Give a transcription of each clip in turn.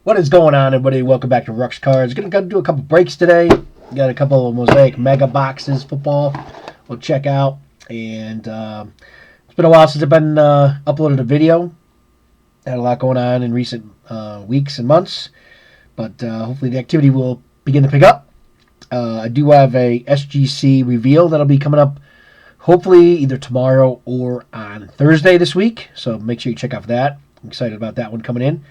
What is going on, everybody? Welcome back to Ruckscards. Gonna do a couple breaks today. Got a couple of Mosaic mega boxes football we'll check out. And it's been a while since I've been uploaded a video. Had a lot going on in recent weeks and months. But hopefully the activity will begin to pick up. I do have a SGC reveal that'll be coming up hopefully either tomorrow or on Thursday this week. So make sure you check out that. I'm excited about that one coming in.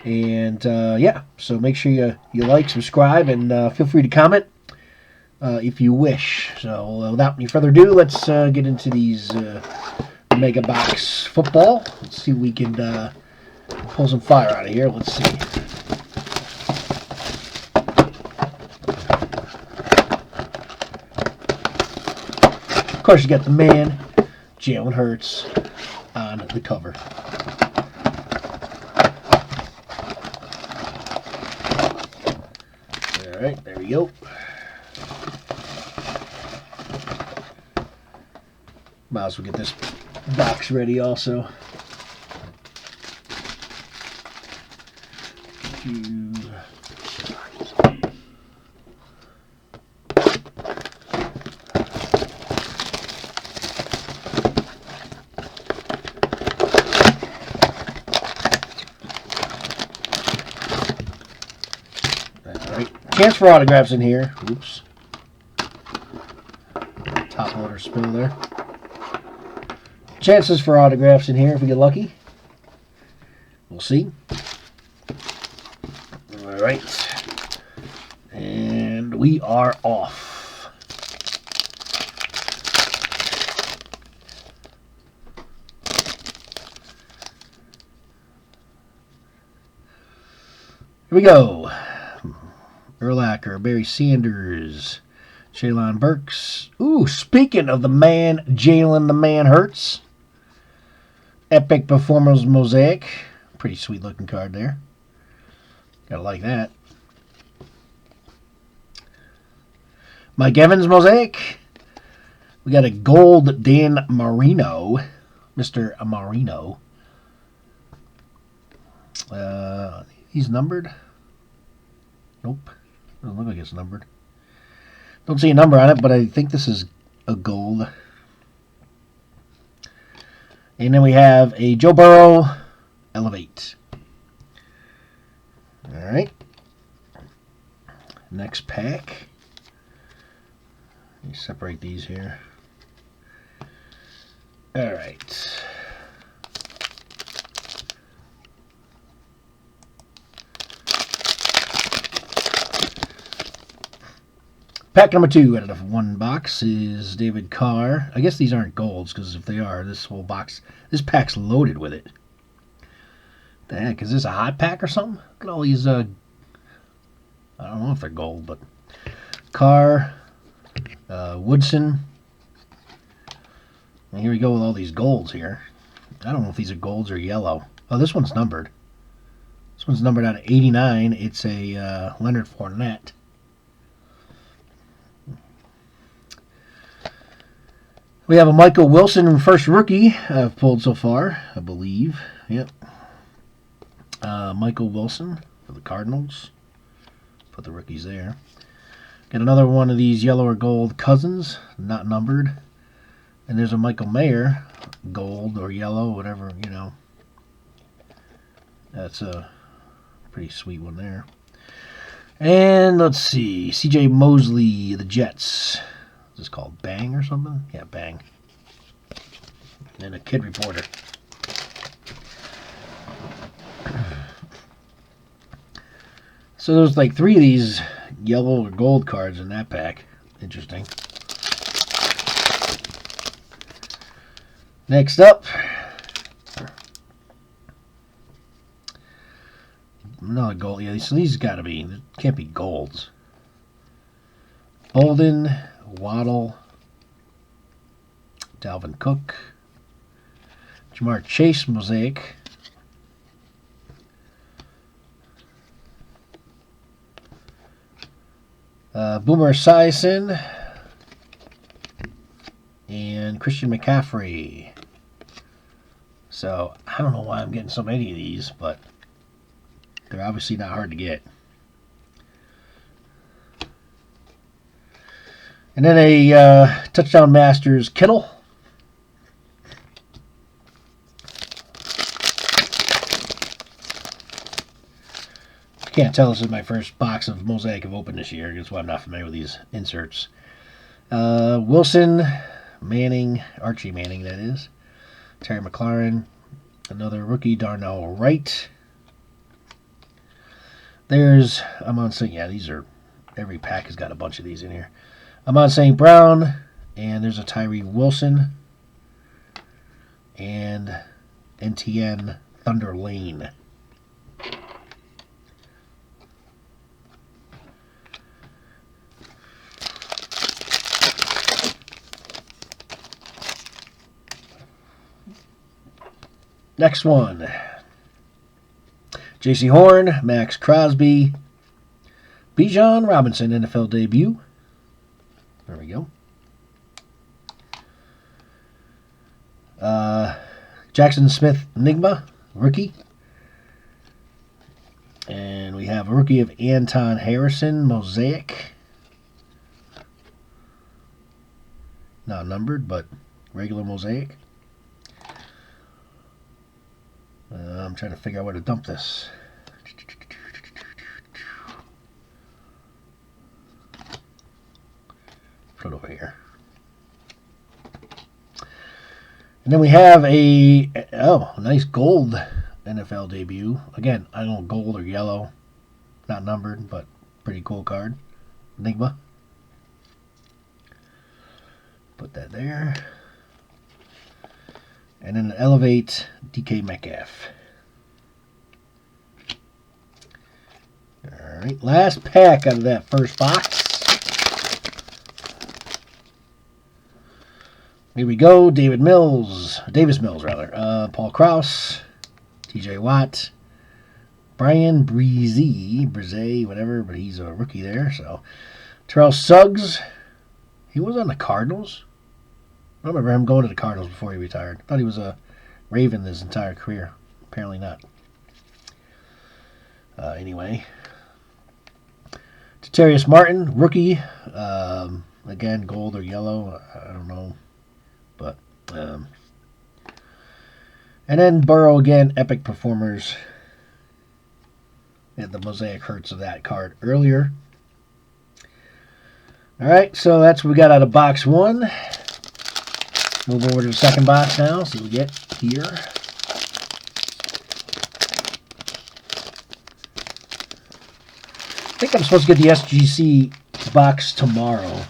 And yeah, so make sure you like, subscribe, and feel free to comment if you wish. So without any further ado, let's get into these mega box football. Let's see if we can pull some fire out of here. Let's see. Of course, you got the man, Jalen Hurts, on the cover. Alright, there we go. Might as well get this box ready also. Chance for autographs in here. Oops. Top loader spill there. Chances for autographs in here if we get lucky. We'll see. Alright. And we are off. Here we go. Urlacher, Barry Sanders, Shaylon Burks. Ooh, speaking of the man, Jalen the Man Hurts. Epic Performers Mosaic. Pretty sweet looking card there. Gotta like that. Mike Evans Mosaic. We got a gold Dan Marino. Mr. Marino. He's numbered? Nope. Doesn't look like it's numbered. Don't see a number on it, but I think this is a gold. And then we have a Joe Burrow Elevate. Alright. Next pack. Let me separate these here. Alright. Pack number 2 out of one box is David Carr. I guess these aren't golds, because if they are, this whole box, this pack's loaded with it. The heck, is this a hot pack or something? Look at all these, I don't know if they're gold, but Carr, Woodson. And here we go with all these golds here. I don't know if these are golds or yellow. Oh, this one's numbered. This one's numbered out of 89. It's a Leonard Fournette. We have a Michael Wilson first rookie I've pulled so far, I believe. Yep. Michael Wilson for the Cardinals. Put the rookies there. Got another one of these yellow or gold Cousins, not numbered. And there's a Michael Mayer, gold or yellow, whatever, you know. That's a pretty sweet one there. And let's see, CJ Mosley, the Jets. Is this called Bang or something? Yeah, Bang. And a Kid Reporter. So there's like 3 of these yellow or gold cards in that pack. Interesting. Next up, another gold. Yeah, so these gotta be, can't be golds. Bolden, Waddle, Dalvin Cook, Jamar Chase Mosaic, Boomer Esiason, and Christian McCaffrey. So I don't know why I'm getting so many of these, but They're obviously not hard to get. And then a Touchdown Masters Kittle. Can't tell, this is my first box of Mosaic I've opened this year. That's why I'm not familiar with these inserts. Wilson, Manning, Archie Manning, that is. Terry McLaurin, another rookie, Darnell Wright. There's, I'm on St. Yeah, these are, every pack has got a bunch of these in here. I'm on St. Brown, and there's a Tyree Wilson, and NTN Thunder Lane. Next one. J.C. Horn, Max Crosby, Bijan Robinson, NFL debut. There we go. Jackson Smith Enigma, rookie. And we have a rookie of Anton Harrison, Mosaic. Not numbered, but regular Mosaic. I'm trying to figure out where to dump this. Put it over here. And then we have a nice gold NFL debut. Again, I don't know, gold or yellow. Not numbered, but pretty cool card. Enigma. Put that there. And then Elevate DK Metcalf. Alright, last pack out of that first box. Here we go. Davis Mills, Paul Krause, TJ Watt, Brian Breeze, whatever, but he's a rookie there. So Terrell Suggs, he was on the Cardinals. I remember him going to the Cardinals before he retired. I thought he was a Raven his entire career. Apparently not. Anyway. Tatarius Martin, rookie. Again, gold or yellow. I don't know. But, and then Burrow again, Epic Performers. And the Mosaic hurts of that card earlier. Alright, so that's what we got out of box one. Move over to the second box now, see what we get here. I think I'm supposed to get the SGC box tomorrow.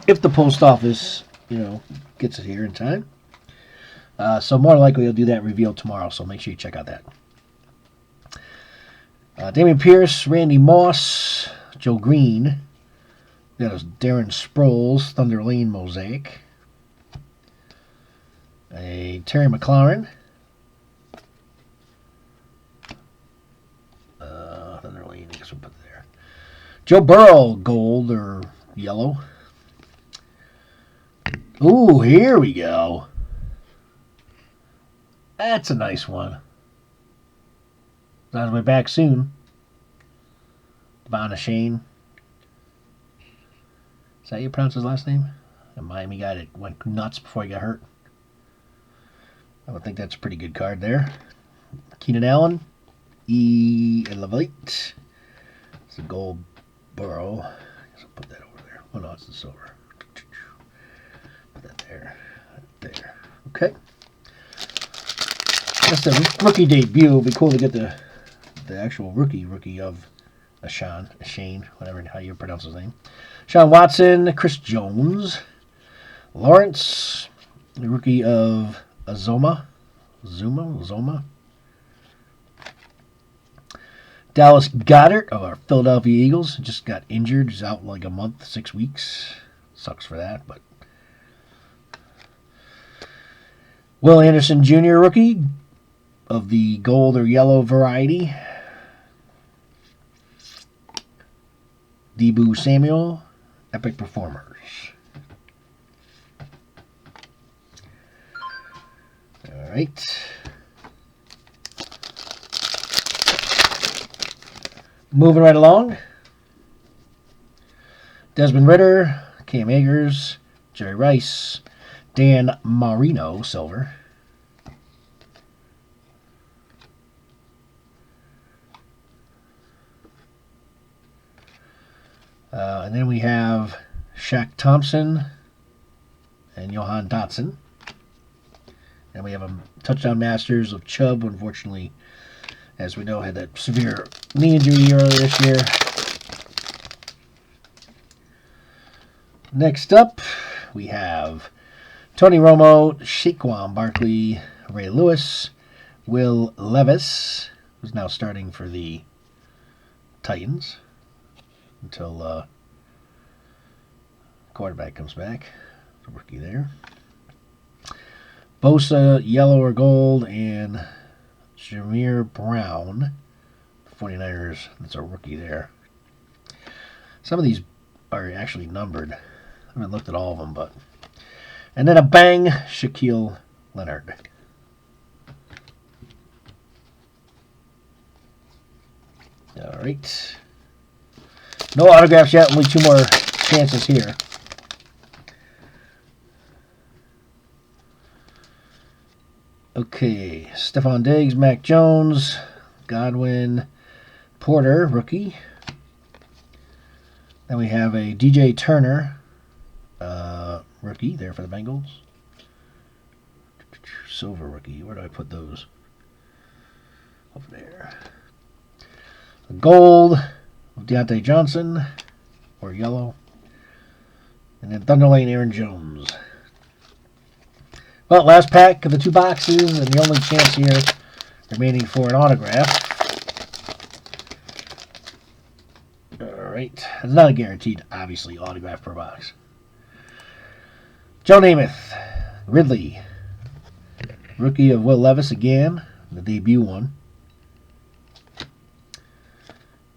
If the post office, gets it here in time. So more likely I'll do that reveal tomorrow, so make sure you check out that. Damian Pierce, Randy Moss, Joe Green. We got a Darren Sproles, Thunder Lane Mosaic. A Terry McLaurin. Thunder Lane, I guess we'll put it there. Joe Burrow, gold or yellow. Ooh, here we go. That's a nice one. On his way back soon. Devon Shane. Is that how you pronounce his last name? A Miami guy that went nuts before he got hurt. I would think that's a pretty good card there. Keenan Allen. Elevate. It's a gold Burrow. I guess I'll put that over there. Oh no, it's the silver. Put that there. There. Okay. That's the rookie debut. It'll be cool to get the actual rookie of Shane, whatever, how you pronounce his name. Sean Watson, Chris Jones, Lawrence, the rookie of Zoma. Dallas Goedert of our Philadelphia Eagles just got injured. He's out like a month, 6 weeks. Sucks for that, but. Will Anderson Jr., rookie of the gold or yellow variety. Debu Samuel, Epic Performers. All right. Moving right along. Desmond Ritter, Cam Akers, Jerry Rice, Dan Marino, silver. And then we have Shaq Thompson and Johan Dotson. And we have a touchdown masters of Chubb, unfortunately, as we know, had that severe knee injury earlier this year. Next up, we have Tony Romo, Saquon Barkley, Ray Lewis, Will Levis, who's now starting for the Titans until quarterback comes back. The rookie there. Bosa, yellow or gold, and Jameer Brown, 49ers. That's a rookie there. Some of these are actually numbered. I haven't looked at all of them, but. And then a bang, Shaquille Leonard. All right. No autographs yet. Only 2 more chances here. Okay. Stephon Diggs, Mac Jones, Godwin, Porter, rookie. Then we have a DJ Turner, rookie there for the Bengals. Silver rookie. Where do I put those? Over there. A gold of Deontay Johnson, or yellow. And then Thunder Lane Aaron Jones. Well, last pack of the 2 boxes, and the only chance here remaining for an autograph. Alright. It's not a guaranteed, obviously, autograph per box. Joe Namath, Ridley, rookie of Will Levis again, the debut one.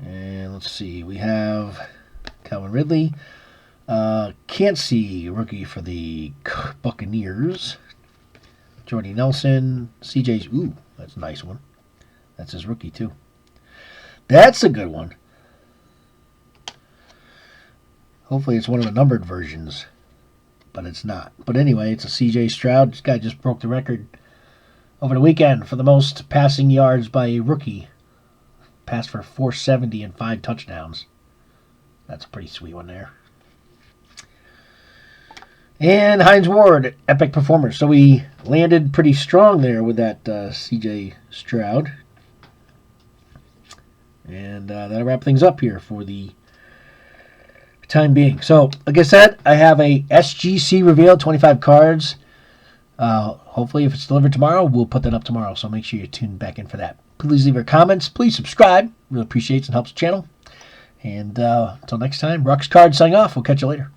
And let's see, we have Calvin Ridley. Can't see rookie for the Buccaneers. Jordy Nelson, CJ's. Ooh, that's a nice one. That's his rookie, too. That's a good one. Hopefully it's one of the numbered versions, but it's not. But anyway, it's a CJ Stroud. This guy just broke the record over the weekend for the most passing yards by a rookie. Passed for 470 and 5 touchdowns. That's a pretty sweet one there. And Hines Ward, epic performer. So we landed pretty strong there with that CJ Stroud. And that'll wrap things up here for the time being. So, like I said, I have a SGC reveal, 25 cards. Hopefully, if it's delivered tomorrow, we'll put that up tomorrow. So make sure you tune back in for that. Please leave your comments. Please subscribe. Really appreciates and helps the channel. And until next time, Ruckscards signing off. We'll catch you later.